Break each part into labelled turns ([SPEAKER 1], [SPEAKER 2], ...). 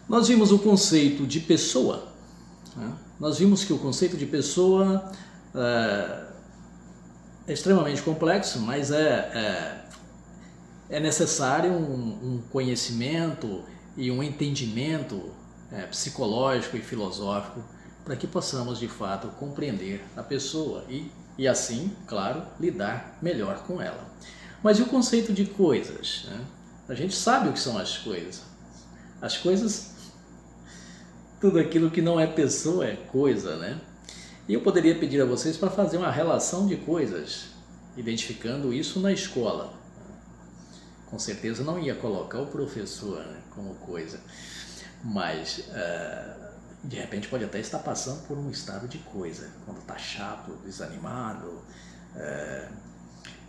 [SPEAKER 1] Nós vimos o conceito de pessoa, né? Nós vimos que o conceito de pessoa é extremamente complexo, mas é necessário um conhecimento e um entendimento psicológico e filosófico para que possamos de fato compreender a pessoa e assim, claro, lidar melhor com ela. Mas e o conceito de coisas, né? A gente sabe o que são as coisas. As coisas, tudo aquilo que não é pessoa é coisa, né? E eu poderia pedir a vocês para fazer uma relação de coisas, identificando isso na escola. Com certeza não ia colocar o professor, né, como coisa, mas de repente pode até estar passando por um estado de coisa, quando está chato, desanimado,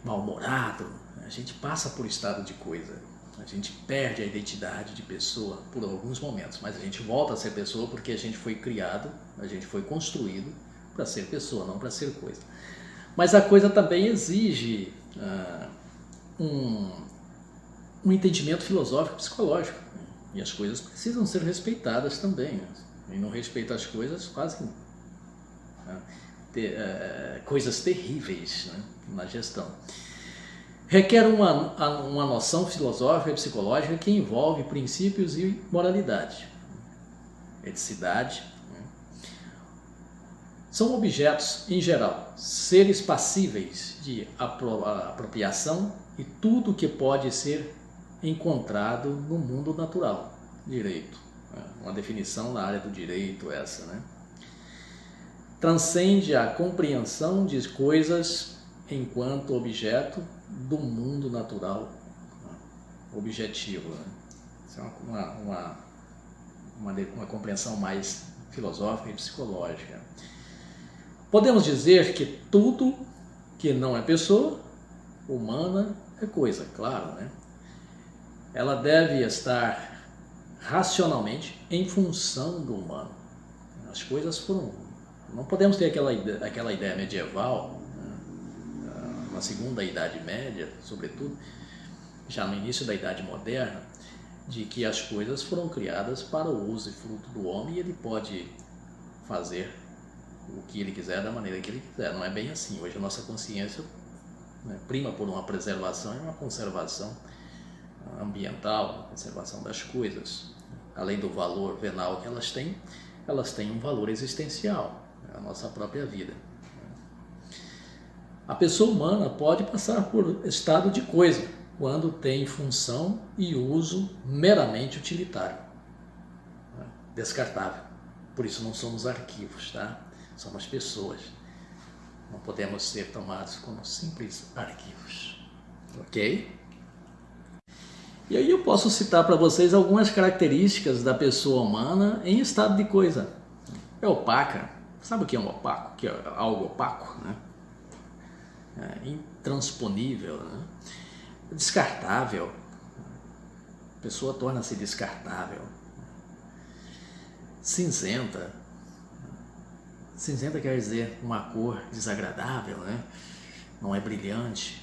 [SPEAKER 1] mal-humorado. A gente passa por estado de coisa, a gente perde a identidade de pessoa por alguns momentos, mas a gente volta a ser pessoa porque a gente foi criado, a gente foi construído para ser pessoa, não para ser coisa. Mas a coisa também exige um entendimento filosófico, psicológico, e as coisas precisam ser respeitadas também. E não respeita as coisas fazem coisas terríveis, né, na gestão. Requer uma noção filosófica e psicológica que envolve princípios e moralidade, eticidade. São objetos, em geral, seres passíveis de apropriação e tudo que pode ser encontrado no mundo natural. Direito, uma definição na área do direito essa, né? Transcende a compreensão de coisas enquanto objeto do mundo natural objetivo, né? Isso é uma compreensão mais filosófica e psicológica. Podemos dizer que tudo que não é pessoa humana é coisa, claro, né? Ela deve estar racionalmente em função do humano. As coisas foram... Não podemos ter aquela ideia medieval, né, na segunda Idade Média, sobretudo, já no início da Idade Moderna, de que as coisas foram criadas para o uso e fruto do homem e ele pode fazer o que ele quiser da maneira que ele quiser. Não é bem assim. Hoje a nossa consciência, né, prima por uma preservação e uma conservação ambiental, uma conservação das coisas. Além do valor venal que elas têm um valor existencial, a nossa própria vida. A pessoa humana pode passar por estado de coisa quando tem função e uso meramente utilitário, descartável. Por isso não somos arquivos, tá? Somos pessoas. Não podemos ser tomados como simples arquivos. Ok? E aí eu posso citar para vocês algumas características da pessoa humana em estado de coisa. É opaca. Sabe o que é um opaco? O que é algo opaco, né? Intransponível, né? Descartável. A pessoa torna-se descartável. Cinzenta. Cinzenta quer dizer uma cor desagradável, né? Não é brilhante.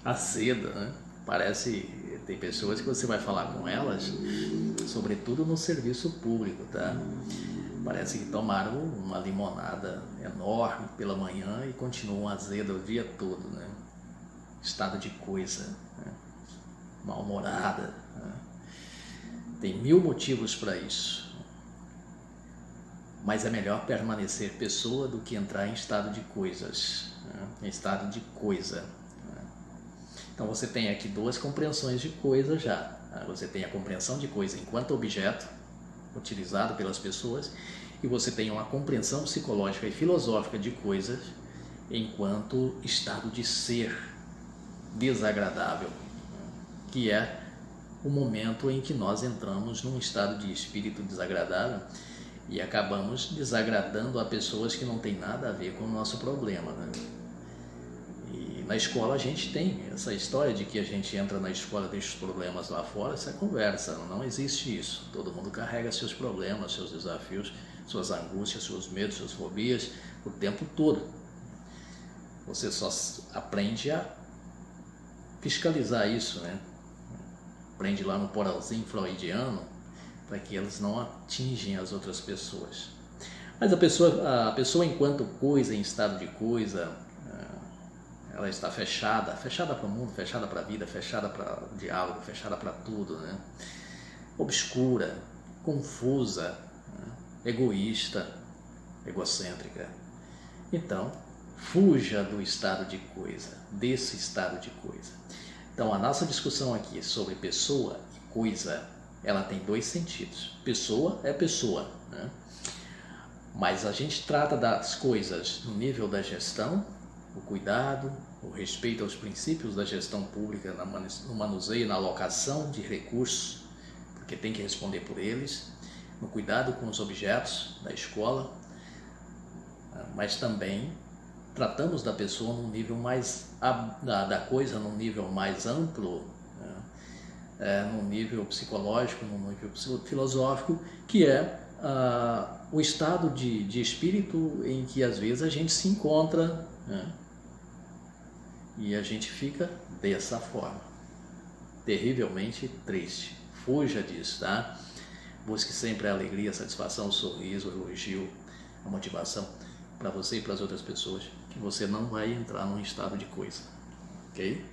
[SPEAKER 1] Azeda, né? Parece, tem pessoas que você vai falar com elas, sobretudo no serviço público, tá? Parece que tomaram uma limonada enorme pela manhã e continuam azeda o dia todo, né? Estado de coisa, né? Mal-humorada, né? Tem 1000 motivos para isso. Mas é melhor permanecer pessoa do que entrar em estado de coisas, né? Em estado de coisa. Então você tem aqui duas compreensões de coisa já. Você tem a compreensão de coisa enquanto objeto, utilizado pelas pessoas, e você tem uma compreensão psicológica e filosófica de coisas enquanto estado de ser desagradável, que é o momento em que nós entramos num estado de espírito desagradável e acabamos desagradando a pessoas que não têm nada a ver com o nosso problema, né? Na escola a gente tem essa história de que a gente entra na escola, deixa os problemas lá fora, essa conversa, não existe isso. Todo mundo carrega seus problemas, seus desafios, suas angústias, seus medos, suas fobias, o tempo todo. Você só aprende a fiscalizar isso, né? Aprende lá no poralzinho freudiano para que eles não atingem as outras pessoas. Mas a pessoa enquanto coisa, em estado de coisa, ela está fechada para o mundo, fechada para a vida, fechada para o diálogo, fechada para tudo, né? Obscura, confusa, né? Egoísta, egocêntrica. Então, fuja do estado de coisa, desse estado de coisa. Então, a nossa discussão aqui sobre pessoa e coisa, ela tem dois sentidos. Pessoa é pessoa, né? Mas a gente trata das coisas no nível da gestão, o cuidado, o respeito aos princípios da gestão pública no manuseio, na alocação de recursos, porque tem que responder por eles, no cuidado com os objetos da escola, mas também tratamos da pessoa num nível mais, da coisa num nível mais amplo, num nível psicológico, num nível filosófico, que é o estado de espírito em que às vezes a gente se encontra, né? E a gente fica dessa forma, terrivelmente triste. Fuja disso, tá? Busque sempre a alegria, a satisfação, o sorriso, o elogio, a motivação para você e para as outras pessoas, que você não vai entrar num estado de coisa, ok?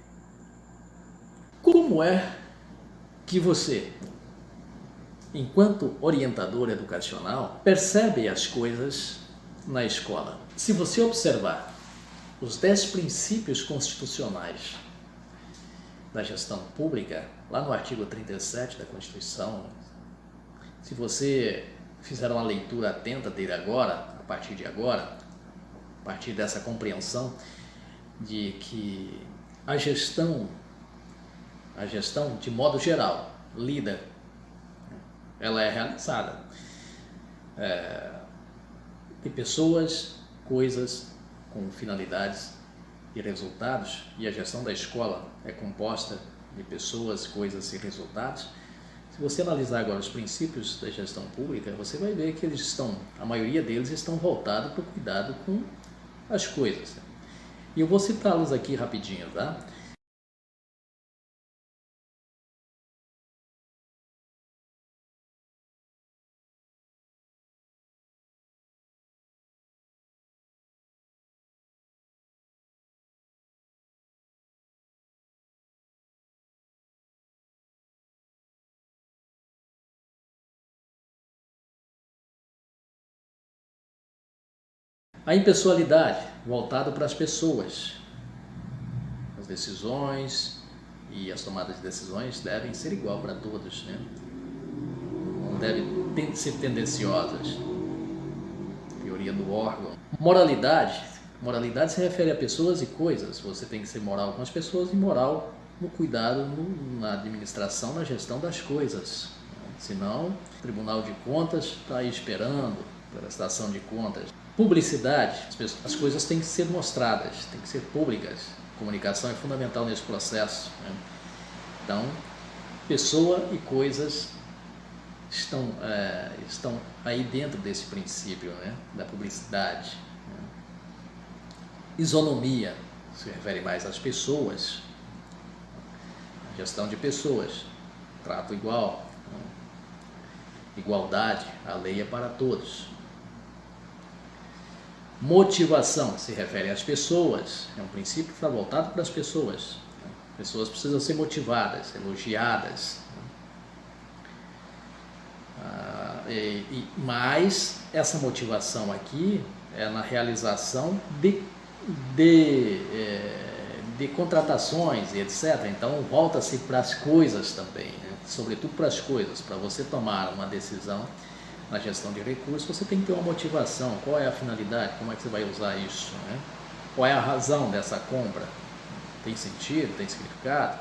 [SPEAKER 1] Como é que você, enquanto orientador educacional, percebe as coisas na escola? Se você observar os 10 princípios constitucionais da gestão pública, lá no artigo 37 da Constituição, se você fizer uma leitura atenta dele agora, a partir de agora, a partir dessa compreensão de que a gestão de modo geral, ela é realizada de pessoas, coisas com finalidades e resultados, e a gestão da escola é composta de pessoas, coisas e resultados. Se você analisar agora os princípios da gestão pública, você vai ver que a maioria deles estão voltados para o cuidado com as coisas. E eu vou citá-los aqui rapidinho, tá? A impessoalidade, voltado para as pessoas. As decisões e as tomadas de decisões devem ser igual para todos, né? Não devem ser tendenciosas. Teoria do órgão. Moralidade se refere a pessoas e coisas. Você tem que ser moral com as pessoas e moral no cuidado, na administração, na gestão das coisas. Senão, o Tribunal de Contas está aí esperando prestação de contas. Publicidade, as coisas têm que ser mostradas, têm que ser públicas. Comunicação é fundamental nesse processo, né? Então, pessoa e coisas estão aí dentro desse princípio, né, da publicidade. Né? Isonomia se refere mais às pessoas, gestão de pessoas, trato igual, né? Igualdade, a lei é para todos. Motivação se refere às pessoas, é um princípio que está voltado para as pessoas. Pessoas precisam ser motivadas, elogiadas. Mas essa motivação aqui é na realização de contratações e etc. Então volta-se para as coisas também, né? Sobretudo para as coisas. Para você tomar uma decisão na gestão de recursos, você tem que ter uma motivação. Qual é a finalidade? Como é que você vai usar isso, né? Qual é a razão dessa compra? Tem sentido? Tem significado?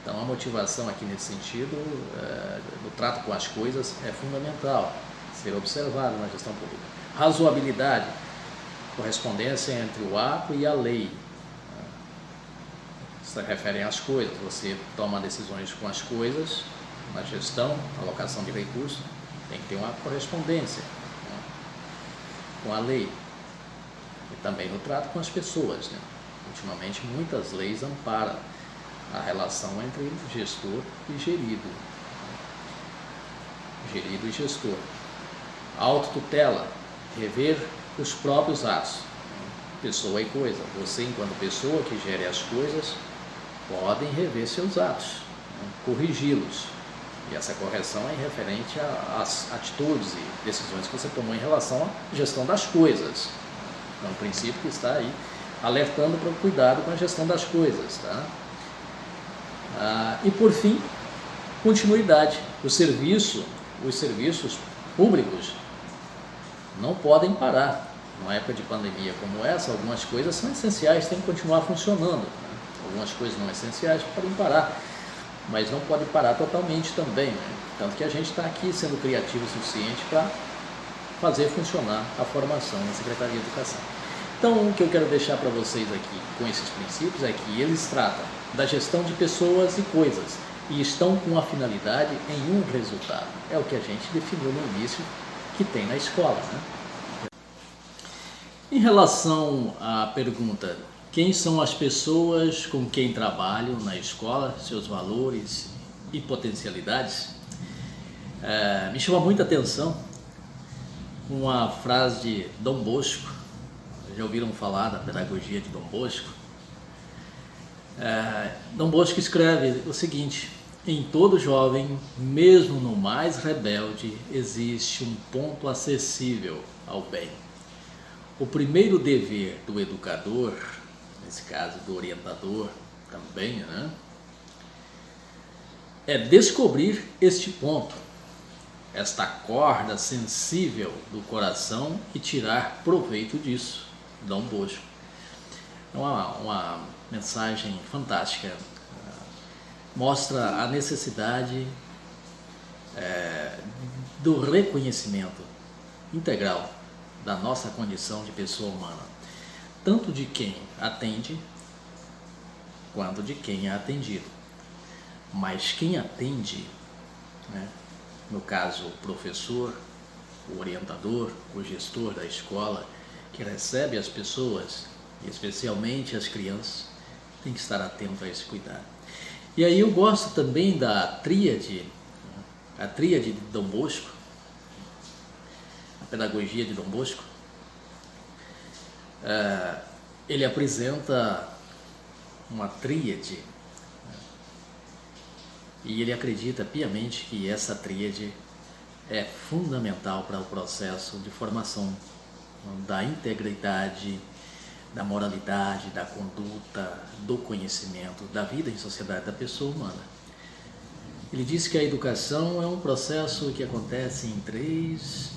[SPEAKER 1] Então, a motivação aqui nesse sentido, no trato com as coisas, é fundamental ser observado na gestão pública. Razoabilidade, correspondência entre o ato e a lei. Se referem às coisas, você toma decisões com as coisas, na gestão, alocação de recursos, tem que ter uma correspondência, né, com a lei e também no trato com as pessoas, né? Ultimamente, muitas leis amparam a relação entre gestor e gerido. gerido e gestor. Autotutela, rever os próprios atos. Pessoa e coisa. Você, enquanto pessoa que gere as coisas, podem rever seus atos, corrigi-los. E essa correção é referente às atitudes e decisões que você tomou em relação à gestão das coisas. É um princípio que está aí alertando para o cuidado com a gestão das coisas. Tá? E por fim, continuidade. Os serviços públicos não podem parar. Numa época de pandemia como essa, algumas coisas são essenciais, têm que continuar funcionando. Algumas coisas não essenciais podem parar, mas não pode parar totalmente também. Tanto que a gente está aqui sendo criativo o suficiente para fazer funcionar a formação na Secretaria de Educação. Então, o que eu quero deixar para vocês aqui com esses princípios é que eles tratam da gestão de pessoas e coisas e estão com a finalidade em um resultado. É o que a gente definiu no início que tem na escola, né? Em relação à pergunta, quem são as pessoas com quem trabalho na escola, seus valores e potencialidades? Me chama muita atenção uma frase de Dom Bosco. Já ouviram falar da pedagogia de Dom Bosco? Dom Bosco escreve o seguinte: em todo jovem, mesmo no mais rebelde, existe um ponto acessível ao bem. O primeiro dever do educador, nesse caso do orientador também, né, é descobrir este ponto, esta corda sensível do coração e tirar proveito disso. Dom Bosco. É uma mensagem fantástica. Mostra a necessidade do reconhecimento integral da nossa condição de pessoa humana, tanto de quem atende quanto de quem é atendido. Mas quem atende, né, no caso o professor, o orientador, o gestor da escola, que recebe as pessoas, e especialmente as crianças, tem que estar atento a esse cuidado. E aí eu gosto também da tríade, a tríade de Dom Bosco, a pedagogia de Dom Bosco. Ele apresenta uma tríade, e ele acredita piamente que essa tríade é fundamental para o processo de formação da integridade, da moralidade, da conduta, do conhecimento, da vida em sociedade da pessoa humana. Ele diz que a educação é um processo que acontece em três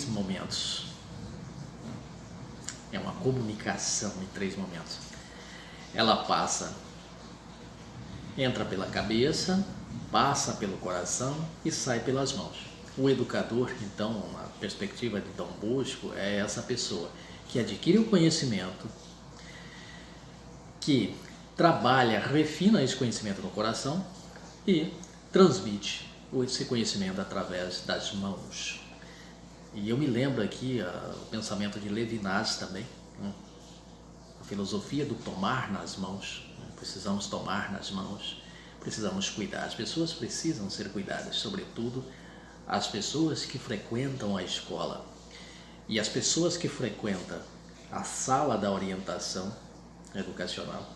[SPEAKER 1] momentos. É uma comunicação em 3 momentos. Ela entra pela cabeça, passa pelo coração e sai pelas mãos. O educador, então, a perspectiva de Dom Bosco, é essa pessoa que adquire o conhecimento, que trabalha, refina esse conhecimento no coração e transmite esse conhecimento através das mãos. E eu me lembro aqui o pensamento de Levinas também, né? A filosofia do tomar nas mãos. Né? Precisamos tomar nas mãos, precisamos cuidar. As pessoas precisam ser cuidadas, sobretudo as pessoas que frequentam a escola. E as pessoas que frequentam a sala da orientação educacional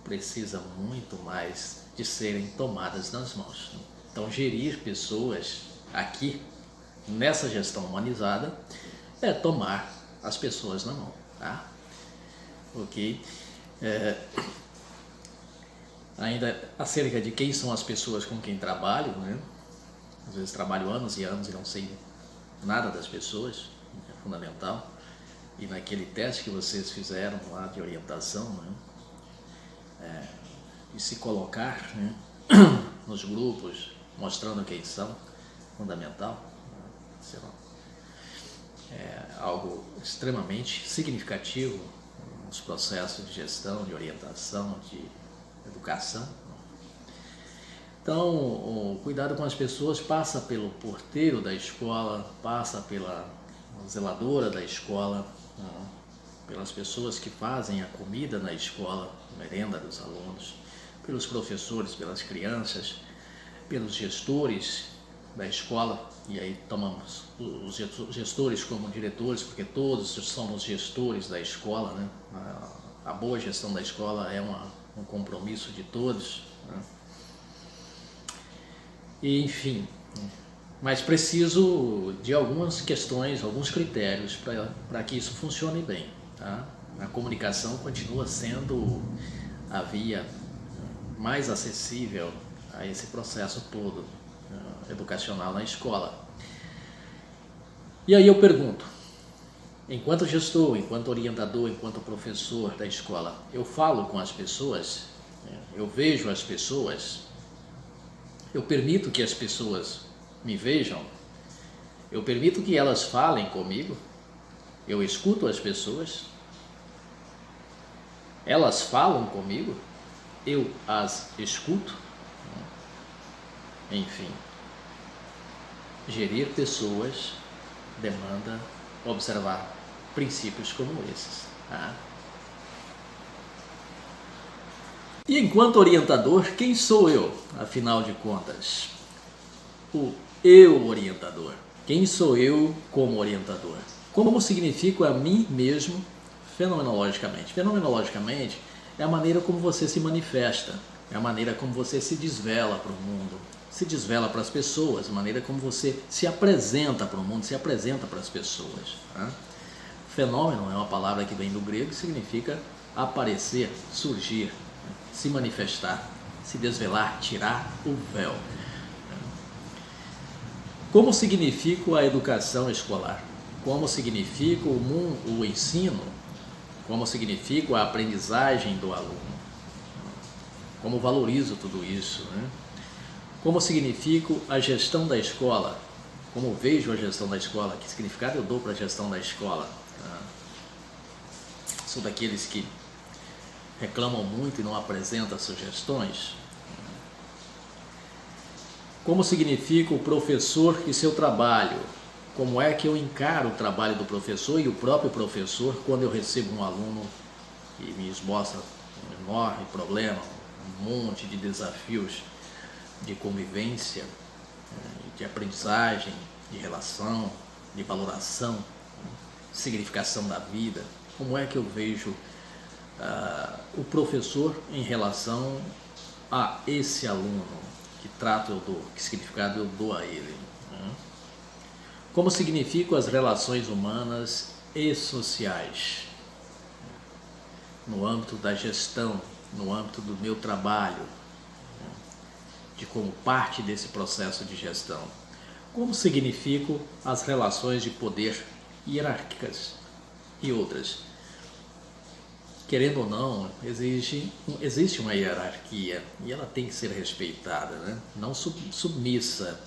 [SPEAKER 1] precisam muito mais de serem tomadas nas mãos. Então, gerir pessoas aqui, nessa gestão humanizada, é tomar as pessoas na mão. Tá? Ok? Ainda acerca de quem são as pessoas com quem trabalho, né? Às vezes trabalho anos e anos e não sei nada das pessoas, é fundamental. E naquele teste que vocês fizeram lá de orientação, né? E se colocar, né, nos grupos, mostrando quem são, fundamental. É algo extremamente significativo nos processos de gestão, de orientação, de educação. Então, o cuidado com as pessoas passa pelo porteiro da escola, passa pela zeladora da escola, pelas pessoas que fazem a comida na escola, a merenda dos alunos, pelos professores, pelas crianças, pelos gestores da escola, e aí tomamos os gestores como diretores, porque todos somos gestores da escola, né? A boa gestão da escola é um compromisso de todos, né? E, enfim, mas preciso de algumas questões, alguns critérios para que isso funcione bem, tá? A comunicação continua sendo a via mais acessível a esse processo todo educacional na escola. E aí eu pergunto, enquanto gestor, enquanto orientador, enquanto professor da escola, eu falo com as pessoas, eu vejo as pessoas, eu permito que as pessoas me vejam, eu permito que elas falem comigo, eu escuto as pessoas, elas falam comigo, eu as escuto. Enfim, gerir pessoas demanda observar princípios como esses, tá? E enquanto orientador, quem sou eu, afinal de contas? O eu orientador. Quem sou eu como orientador? Como significo a mim mesmo fenomenologicamente? Fenomenologicamente é a maneira como você se manifesta, é a maneira como você se desvela para o mundo, se desvela para as pessoas, a maneira como você se apresenta para o mundo, se apresenta para as pessoas, né? Fenômeno é uma palavra que vem do grego e significa aparecer, surgir, se manifestar, se desvelar, tirar o véu. Como significa a educação escolar? Como significa o ensino? Como significa a aprendizagem do aluno? Como valorizo tudo isso, né? Como significo a gestão da escola? Como vejo a gestão da escola? Que significado eu dou para a gestão da escola? Sou daqueles que reclamam muito e não apresentam sugestões? Como significa o professor e seu trabalho? Como é que eu encaro o trabalho do professor e o próprio professor quando eu recebo um aluno que me esboça um enorme problema, um monte de desafios de convivência, de aprendizagem, de relação, de valoração, significação da vida? Como é que eu vejo o professor em relação a esse aluno? Que trato eu dou, que significado eu dou a ele? Como significam as relações humanas e sociais? No âmbito da gestão, no âmbito do meu trabalho, de como parte desse processo de gestão. Como significam as relações de poder hierárquicas e outras? Querendo ou não, existe uma hierarquia e ela tem que ser respeitada, né? Não submissa,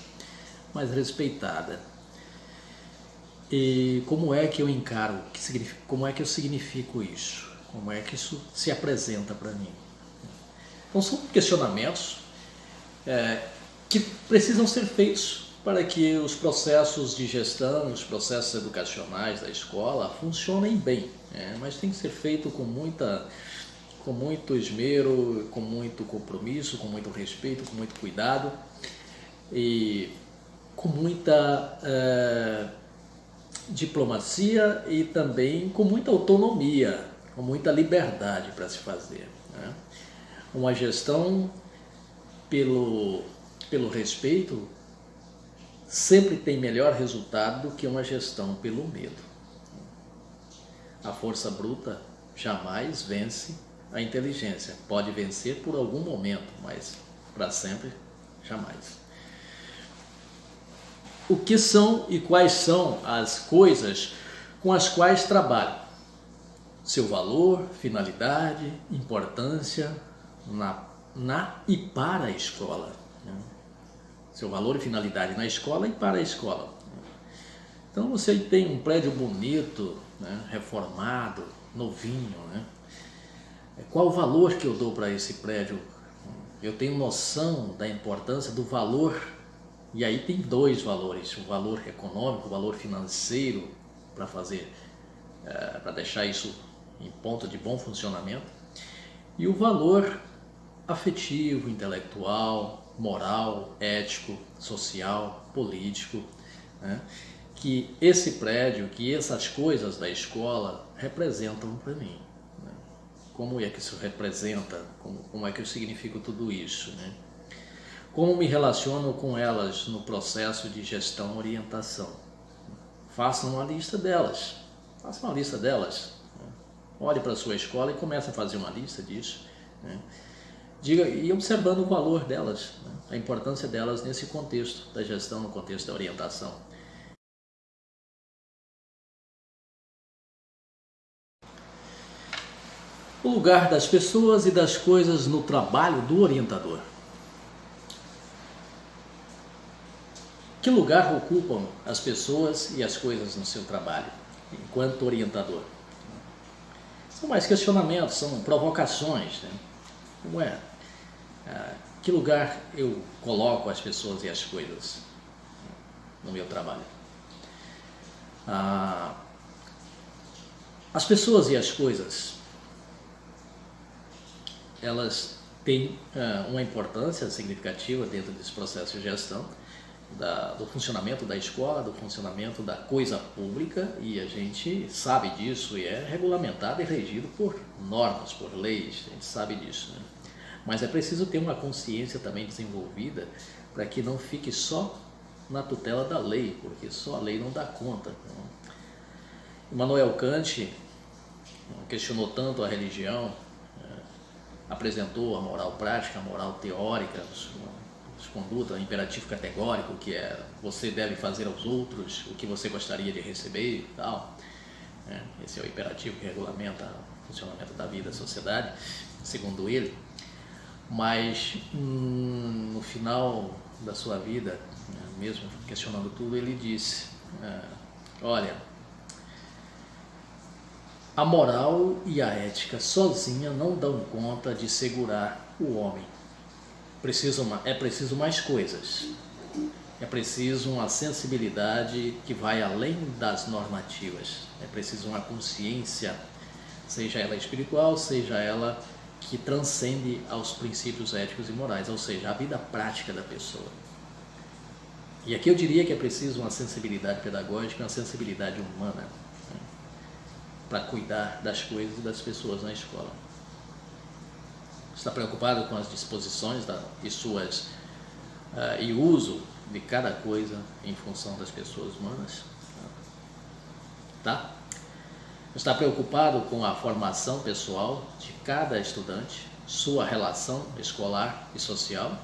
[SPEAKER 1] mas respeitada. E como é que eu encaro, como é que eu significo isso? Como é que isso se apresenta para mim? Então são questionamentos que precisam ser feitos para que os processos de gestão, os processos educacionais da escola funcionem bem, mas tem que ser feito com muito esmero, com muito compromisso, com muito respeito, com muito cuidado e com muita diplomacia e também com muita autonomia, com muita liberdade para se fazer, né? Uma gestão pelo respeito sempre tem melhor resultado do que uma gestão pelo medo. A força bruta jamais vence a inteligência. Pode vencer por algum momento, mas para sempre, jamais. O que são e quais são as coisas com as quais trabalho? Seu valor, finalidade, importância na e para a escola, né? Seu valor e finalidade na escola e para a escola. Então você tem um prédio bonito, né, reformado, novinho, né? Qual o valor que eu dou para esse prédio? Eu tenho noção da importância do valor, e aí tem dois valores: o valor econômico, o valor financeiro, para fazer, para deixar isso em ponto de bom funcionamento, e o valor afetivo, intelectual, moral, ético, social, político, né, que esse prédio, que essas coisas da escola representam para mim. Né? Como é que isso representa? Como é que eu significo tudo isso? Né? Como me relaciono com elas no processo de gestão e orientação? Façam uma lista delas. Façam uma lista delas. Né? Olhe para a sua escola e comece a fazer uma lista disso. Né? Diga, e observando o valor delas, né? A importância delas nesse contexto da gestão, no contexto da orientação. O lugar das pessoas e das coisas no trabalho do orientador. Que lugar ocupam as pessoas e as coisas no seu trabalho, enquanto orientador? São mais questionamentos, são provocações. Né? Como é? Que lugar eu coloco as pessoas e as coisas no meu trabalho? As pessoas e as coisas, elas têm uma importância significativa dentro desse processo de gestão, do funcionamento da escola, do funcionamento da coisa pública, e a gente sabe disso e é regulamentado e regido por normas, por leis, a gente sabe disso. Né? Mas é preciso ter uma consciência também desenvolvida para que não fique só na tutela da lei, porque só a lei não dá conta. Immanuel Kant questionou tanto a religião, apresentou a moral prática, a moral teórica, conduta, o imperativo categórico, que é você deve fazer aos outros o que você gostaria de receber e tal. Esse é o imperativo que regulamenta o funcionamento da vida da sociedade, segundo ele. Mas no final da sua vida, mesmo questionando tudo, ele disse, olha, a moral e a ética sozinha não dão conta de segurar o homem. É preciso mais coisas. É preciso uma sensibilidade que vai além das normativas. É preciso uma consciência, seja ela espiritual, seja ela que transcende aos princípios éticos e morais, ou seja, a vida prática da pessoa. E aqui eu diria que é preciso uma sensibilidade pedagógica, uma sensibilidade humana, né, para cuidar das coisas e das pessoas na escola. Está preocupado com as disposições e uso de cada coisa em função das pessoas humanas? Tá? Está preocupado com a formação pessoal de cada estudante, sua relação escolar e social?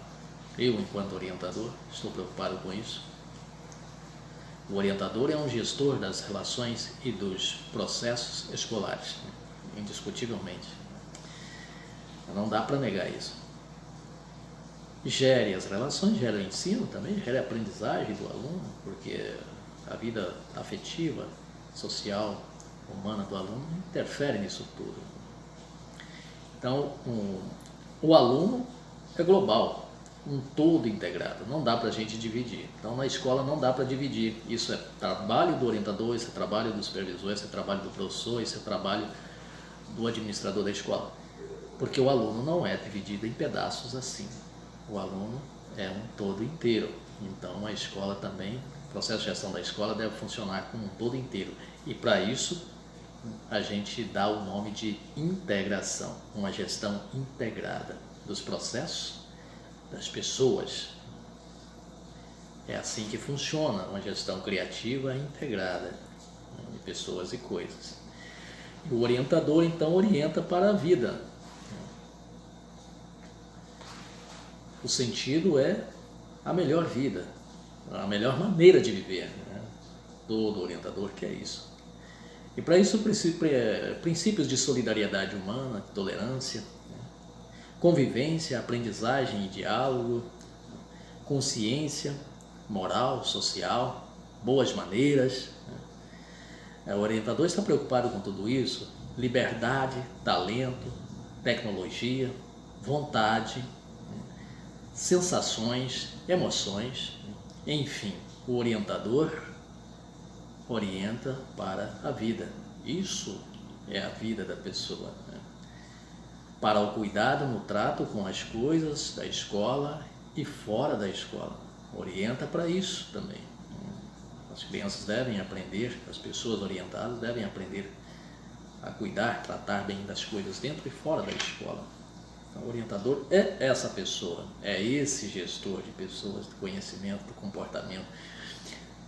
[SPEAKER 1] Eu, enquanto orientador, estou preocupado com isso. O orientador é um gestor das relações e dos processos escolares, indiscutivelmente. Não dá para negar isso. Gere as relações, gera o ensino também, gera a aprendizagem do aluno, porque a vida afetiva, social, humana do aluno interfere nisso tudo. Então, o aluno é global, um todo integrado, não dá para a gente dividir. Então, na escola não dá para dividir. Isso é trabalho do orientador, isso é trabalho do supervisor, isso é trabalho do professor, isso é trabalho do administrador da escola. Porque o aluno não é dividido em pedaços assim. O aluno é um todo inteiro. Então, a escola também, o processo de gestão da escola deve funcionar como um todo inteiro. E para isso, a gente dá o nome de integração, uma gestão integrada dos processos, das pessoas. É assim que funciona uma gestão criativa integrada de pessoas e coisas. E o orientador, então, orienta para a vida. O sentido é a melhor vida, a melhor maneira de viver. Né? Todo orientador quer isso. E para isso, princípios de solidariedade humana, tolerância, convivência, aprendizagem e diálogo, consciência, moral, social, boas maneiras. O orientador está preocupado com tudo isso, liberdade, talento, tecnologia, vontade, sensações, emoções, enfim, o orientador orienta para a vida. Isso é a vida da pessoa. Né? Para o cuidado no trato com as coisas da escola e fora da escola. Orienta para isso também. As crianças devem aprender, as pessoas orientadas devem aprender a cuidar, tratar bem das coisas dentro e fora da escola. Então, o orientador é essa pessoa, é esse gestor de pessoas, de conhecimento, do comportamento,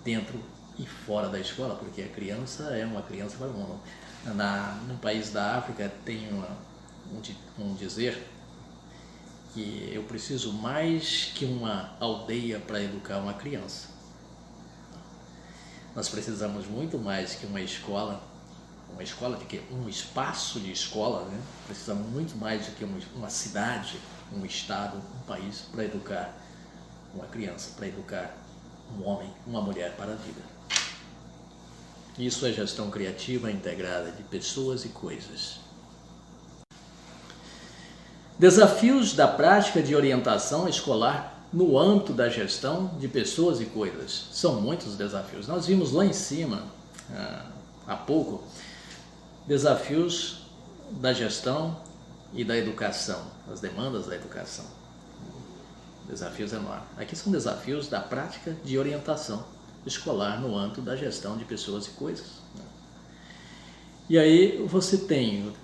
[SPEAKER 1] dentro e fora da escola, porque a criança é uma criança para o mundo. No país da África tem um dizer que eu preciso mais que uma aldeia para educar uma criança. Nós precisamos muito mais que uma escola de quê? Um espaço de escola, né? Precisamos muito mais do que uma cidade, um estado, um país para educar uma criança, para educar um homem, uma mulher para a vida. Isso é gestão criativa integrada de pessoas e coisas. Desafios da prática de orientação escolar no âmbito da gestão de pessoas e coisas. São muitos desafios. Nós vimos lá em cima, há pouco, desafios da gestão e da educação, as demandas da educação. Desafios enormes. Aqui são desafios da prática de orientação escolar no âmbito da gestão de pessoas e coisas. E aí você tem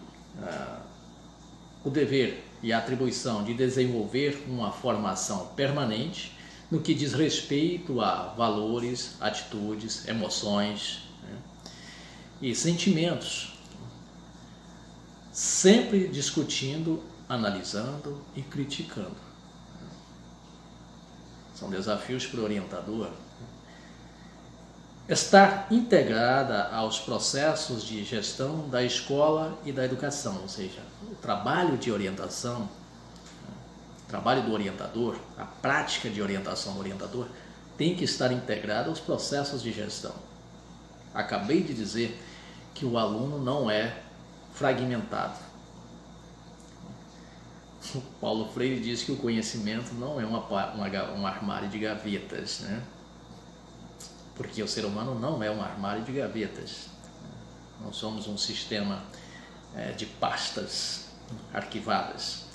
[SPEAKER 1] o dever e a atribuição de desenvolver uma formação permanente no que diz respeito a valores, atitudes, emoções, né, e sentimentos, sempre discutindo, analisando e criticando. São desafios para o orientador. Estar integrada aos processos de gestão da escola e da educação, ou seja, o trabalho de orientação, o trabalho do orientador, a prática de orientação do orientador tem que estar integrada aos processos de gestão. Acabei de dizer que o aluno não é fragmentado. O Paulo Freire diz que o conhecimento não é um armário de gavetas, né? Porque o ser humano não é um armário de gavetas. Não somos um sistema de pastas arquivadas.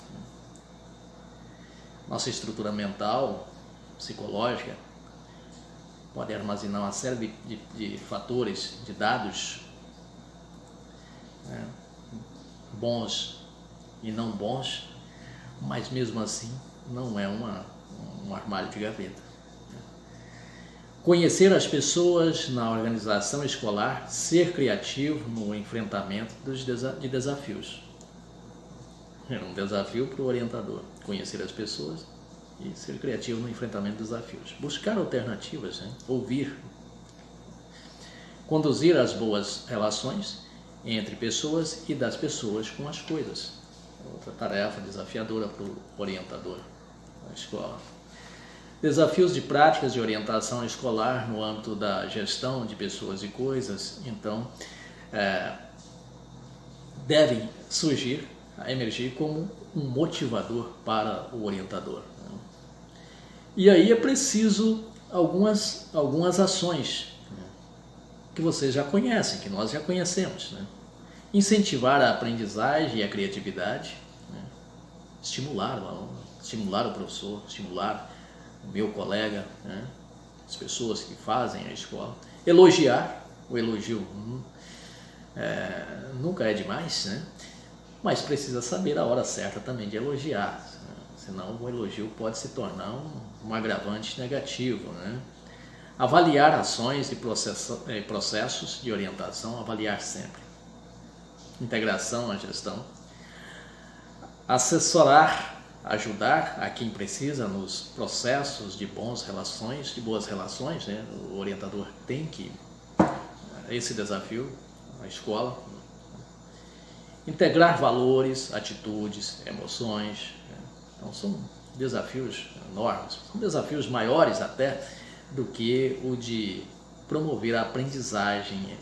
[SPEAKER 1] Nossa estrutura mental, psicológica, pode armazenar uma série de fatores, de dados, né, bons e não bons, mas mesmo assim não é um armário de gaveta. Conhecer as pessoas na organização escolar, ser criativo no enfrentamento de desafios. É um desafio para o orientador, conhecer as pessoas e ser criativo no enfrentamento de desafios. Buscar alternativas, né? Ouvir. Conduzir as boas relações entre pessoas e das pessoas com as coisas. Outra tarefa desafiadora para o orientador da escola. Desafios de práticas de orientação escolar no âmbito da gestão de pessoas e coisas, então, devem emergir como um motivador para o orientador. E aí é preciso algumas ações, né, que vocês já conhecem, que nós já conhecemos, né? Incentivar a aprendizagem e a criatividade, né? Estimular o aluno, estimular o professor, estimular o meu colega, né? As pessoas que fazem a escola. Elogiar, o elogio nunca é demais, né? Mas precisa saber a hora certa também de elogiar, né? Senão o elogio pode se tornar um agravante negativo, né? Avaliar ações e processos de orientação, avaliar sempre. Integração na gestão. Assessorar, ajudar a quem precisa nos processos de boas relações, né? O orientador tem que esse desafio, a escola. Integrar valores, atitudes, emoções, né? Então são desafios enormes, são desafios maiores até do que o de promover a aprendizagem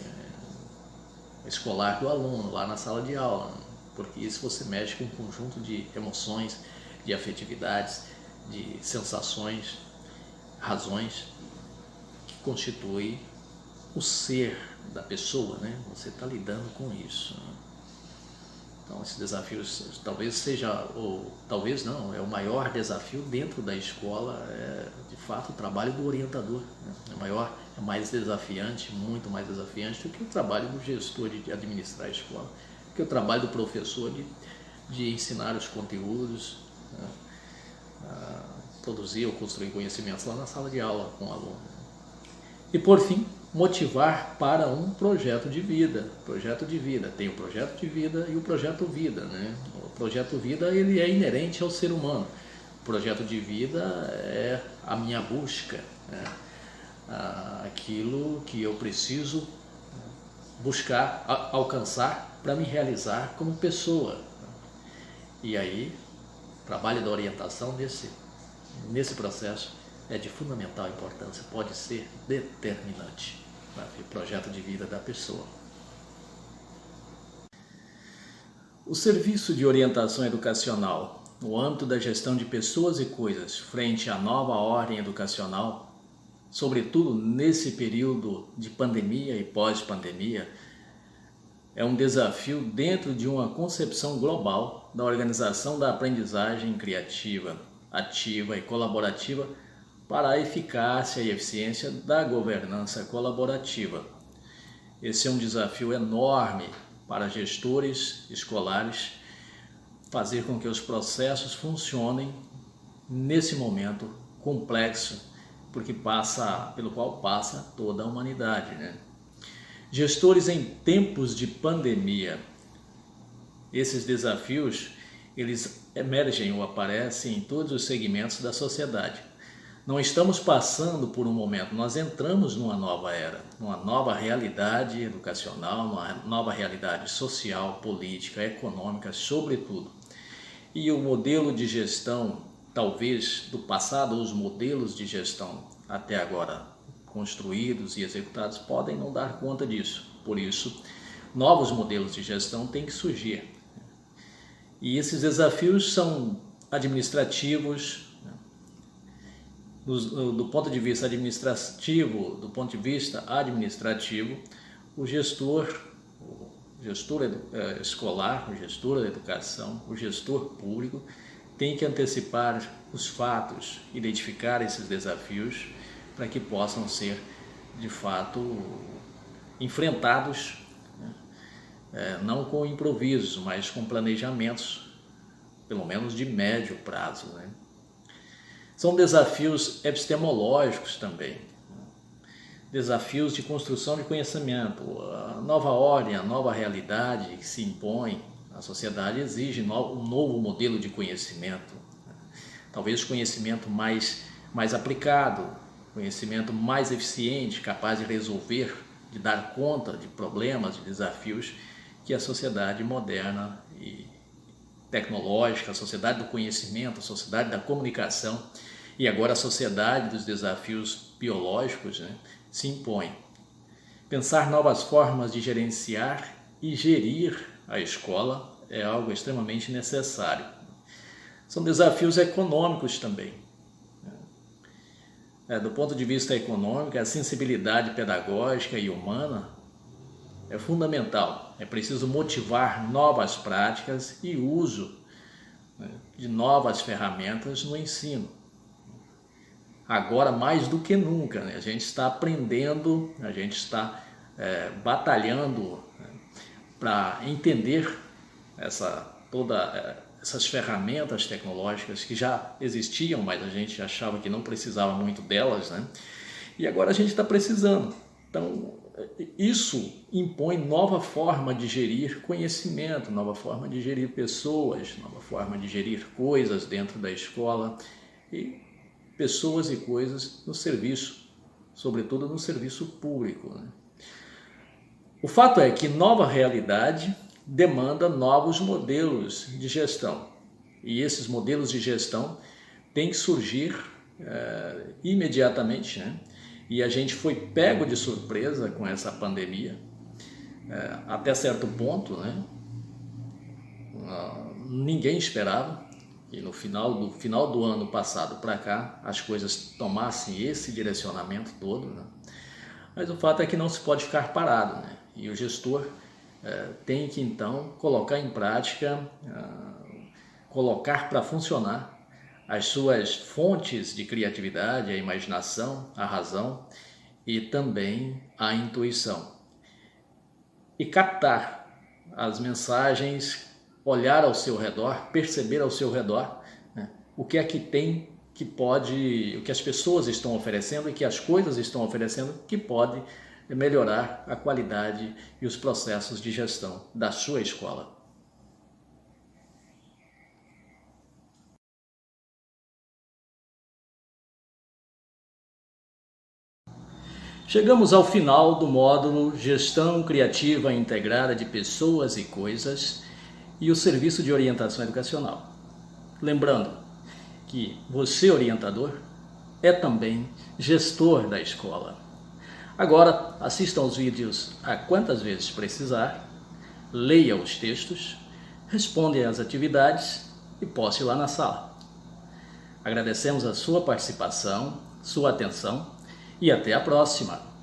[SPEAKER 1] escolar do aluno lá na sala de aula, porque isso você mexe com um conjunto de emoções, de afetividades, de sensações, razões que constituem o ser da pessoa, né? Você está lidando com isso. Então, esses desafios talvez seja, ou talvez não, é o maior desafio dentro da escola, de fato, o trabalho do orientador, né? É maior, é mais desafiante, muito mais desafiante do que o trabalho do gestor de administrar a escola, do que o trabalho do professor de ensinar os conteúdos, né? Produzir ou construir conhecimentos lá na sala de aula com o aluno. E, por fim, motivar para um projeto de vida. Projeto de vida. Tem o projeto de vida e o projeto vida, né? O projeto vida, ele é inerente ao ser humano. O projeto de vida é a minha busca, né? Aquilo que eu preciso buscar, alcançar para me realizar como pessoa. E aí, o trabalho da orientação nesse processo é de fundamental importância, pode ser determinante para o projeto de vida da pessoa. O serviço de orientação educacional no âmbito da gestão de pessoas e coisas frente à nova ordem educacional, sobretudo nesse período de pandemia e pós-pandemia, é um desafio dentro de uma concepção global da organização da aprendizagem criativa, ativa e colaborativa para a eficácia e eficiência da governança colaborativa. Esse é um desafio enorme para gestores escolares fazer com que os processos funcionem nesse momento complexo, pelo qual passa toda a humanidade, né? Gestores em tempos de pandemia, esses desafios, eles emergem ou aparecem em todos os segmentos da sociedade. Não estamos passando por um momento, nós entramos numa nova era, numa nova realidade educacional, numa nova realidade social, política, econômica, sobretudo. E o modelo de gestão, talvez do passado, os modelos de gestão até agora construídos e executados podem não dar conta disso. Por isso, novos modelos de gestão têm que surgir. E esses desafios são administrativos. Do ponto de vista administrativo, o gestor escolar, o gestor da educação, o gestor público tem que antecipar os fatos, identificar esses desafios para que possam ser, de fato, enfrentados, né? Não com improvisos, mas com planejamentos, pelo menos de médio prazo, né? São desafios epistemológicos também, desafios de construção de conhecimento, a nova ordem, a nova realidade que se impõe, a sociedade exige um novo modelo de conhecimento, talvez conhecimento mais aplicado, conhecimento mais eficiente, capaz de resolver, de dar conta de problemas, de desafios que a sociedade moderna e tecnológica, a sociedade do conhecimento, a sociedade da comunicação e agora a sociedade dos desafios biológicos, né, se impõe. Pensar novas formas de gerenciar e gerir a escola é algo extremamente necessário. São desafios econômicos também. Do ponto de vista econômico, a sensibilidade pedagógica e humana é fundamental. É preciso motivar novas práticas e uso, né, de novas ferramentas no ensino. Agora, mais do que nunca, né, a gente está aprendendo, a gente está batalhando, né, para entender essas ferramentas tecnológicas que já existiam, mas a gente achava que não precisava muito delas, né? E agora a gente está precisando. Então, isso impõe nova forma de gerir conhecimento, nova forma de gerir pessoas, nova forma de gerir coisas dentro da escola e pessoas e coisas no serviço, sobretudo no serviço público, né? O fato é que nova realidade demanda novos modelos de gestão e esses modelos de gestão têm que surgir imediatamente, né? E a gente foi pego de surpresa com essa pandemia, até certo ponto, né? Ninguém esperava que no final do ano passado para cá as coisas tomassem esse direcionamento todo, né? Mas o fato é que não se pode ficar parado, né? E o gestor tem que então colocar em prática, colocar para funcionar as suas fontes de criatividade, a imaginação, a razão e também a intuição. E captar as mensagens, olhar ao seu redor, perceber ao seu redor, né, o que é que tem, que pode, o que as pessoas estão oferecendo e que as coisas estão oferecendo que pode melhorar a qualidade e os processos de gestão da sua escola. Chegamos ao final do módulo Gestão Criativa Integrada de Pessoas e Coisas e o Serviço de Orientação Educacional. Lembrando que você, orientador, é também gestor da escola. Agora, assista aos vídeos a quantas vezes precisar, leia os textos, responda às atividades e poste lá na sala. Agradecemos a sua participação, sua atenção e até a próxima!